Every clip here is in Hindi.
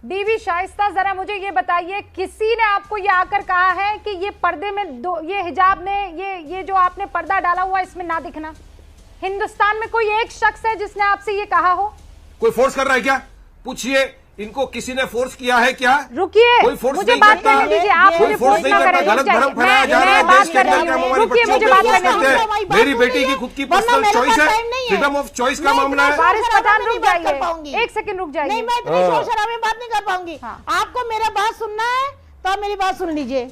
बीवी शाइस्ता, जरा मुझे ये बताइए, किसी ने आपको ये आकर कहा है कि ये पर्दे में ये हिजाब ने ये जो आपने पर्दा डाला हुआ इसमें ना दिखना? हिंदुस्तान में कोई एक शख्स है जिसने आपसे ये कहा हो? कोई फोर्स कर रहा है क्या? पूछिए, इनको किसी ने फोर्स किया है क्या? रुकिए, कोई फोर्स मुझे नहीं बात करता। करने दीजिए। आप कोई मुझे फोर्स नहीं करता। गलत भ्रम फैलाया जा रहा है देश के अंदर। क्या हमारी रुकिए, बच्चियों मुझे पे बात फोर्स करने करते हैं? मेरी बेटी की खुद की पर्सनल चॉइस है, फ्रीडम ऑफ चॉइस का मामला है। वारिस पठान, रुक जाइए, एक सेकंड रुक जाइए। नहीं, मैं इतनी शोर शराबे में बात नहीं कर पाऊंगी। आपको मेरा बात सुनना है तो आप मेरी बात सुन लीजिए।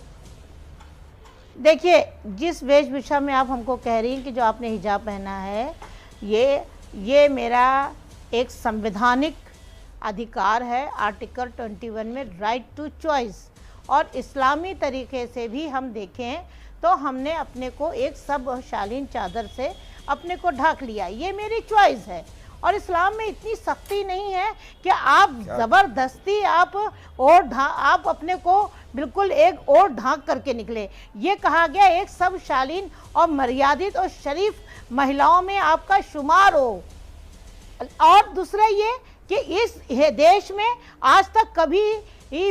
देखिए, जिस वेशभूषा में आप हमको कह रही हैं कि जो आपने हिजाब पहना है, ये मेरा एक संवैधानिक अधिकार है। आर्टिकल 21 में राइट टू चॉइस, और इस्लामी तरीके से भी हम देखें तो हमने अपने को एक सब शालीन चादर से अपने को ढक लिया। ये मेरी चॉइस है, और इस्लाम में इतनी सख्ती नहीं है कि आप ज़बरदस्ती आप अपने को बिल्कुल एक और ढांक करके निकले। ये कहा गया एक सब शालीन और मर्यादित और शरीफ महिलाओं में आपका शुमार हो। और दूसरा ये कि इस देश में आज तक कभी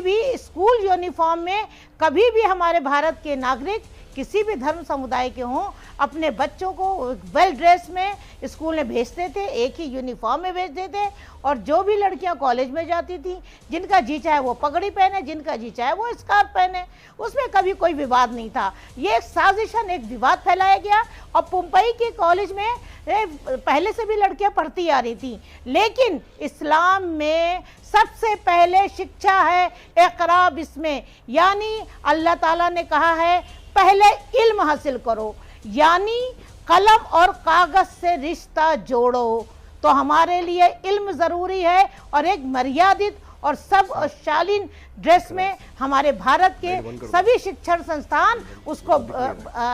भी स्कूल यूनिफॉर्म में कभी भी हमारे भारत के नागरिक किसी भी धर्म समुदाय के हों अपने बच्चों को वेल ड्रेस में स्कूल में भेजते थे, एक ही यूनिफॉर्म में भेजते थे। और जो भी लड़कियां कॉलेज में जाती थी, जिनका जी चाहे वो पगड़ी पहने, जिनका जी चाहे वो स्कार्फ पहने, उसमें कभी कोई विवाद नहीं था। ये एक साजिशन, एक विवाद फैलाया गया। और मुंबई के कॉलेज में पहले से भी लड़कियां पढ़ती आ रही थी, लेकिन इस्लाम में सबसे पहले शिक्षा है इक़रा बिस्मिल्लाह, यानी अल्लाह ताला ने कहा है पहले इल्म हासिल करो, यानी कलम और कागज से रिश्ता जोड़ो। तो हमारे लिए इल्म ज़रूरी है, और एक मर्यादित और सब शालीन ड्रेस में हमारे भारत के सभी शिक्षण संस्थान उसको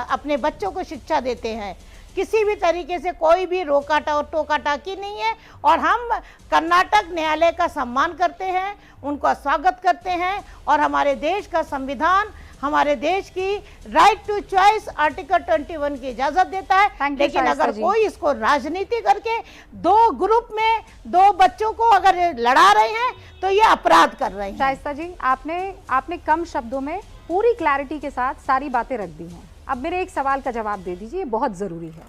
अपने बच्चों को शिक्षा देते हैं। किसी भी तरीके से कोई भी रोकाटा और टोका टाकी नहीं है। और हम कर्नाटक न्यायालय का सम्मान करते हैं, उनका स्वागत करते हैं, और हमारे देश का संविधान हमारे देश की राइट टू चॉइस आर्टिकल 21 की इजाजत देता है। लेकिन अगर कोई इसको राजनीति करके दो ग्रुप में दो बच्चों को अगर लड़ा रहे हैं तो ये अपराध कर रहे हैं। शाइस्ता जी, आपने कम शब्दों में पूरी क्लैरिटी के साथ सारी बातें रख दी हैं। अब मेरे एक सवाल का जवाब दे दीजिए, बहुत जरूरी है।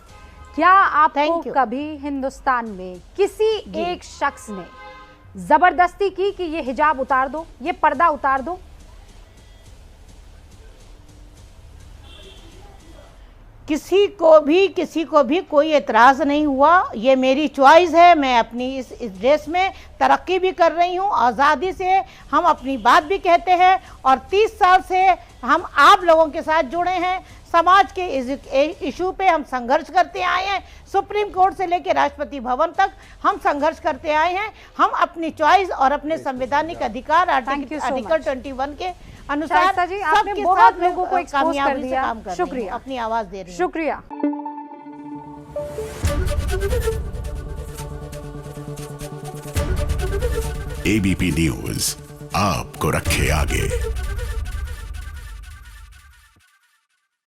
क्या आपको कभी हिंदुस्तान में किसी एक शख्स ने जबरदस्ती की कि ये हिजाब उतार दो, ये पर्दा उतार दो? किसी को भी कोई एतराज़ नहीं हुआ। ये मेरी चॉइस है, मैं अपनी इस ड्रेस में तरक्की भी कर रही हूँ, आज़ादी से हम अपनी बात भी कहते हैं। और 30 साल से हम आप लोगों के साथ जुड़े हैं, समाज के इशू पे हम संघर्ष करते आए हैं। सुप्रीम कोर्ट से लेकर राष्ट्रपति भवन तक हम संघर्ष करते आए हैं। हम अपनी चॉइस और अपने संवैधानिक अधिकार आर्टिकल 21 के अनुसार जी, आपने बहुत लोगों को एक्सपोज कर दिया। काम कर शुक्रिया, अपनी आवाज दे रही हूं। शुक्रिया। एबीपी न्यूज आपको रखे आगे।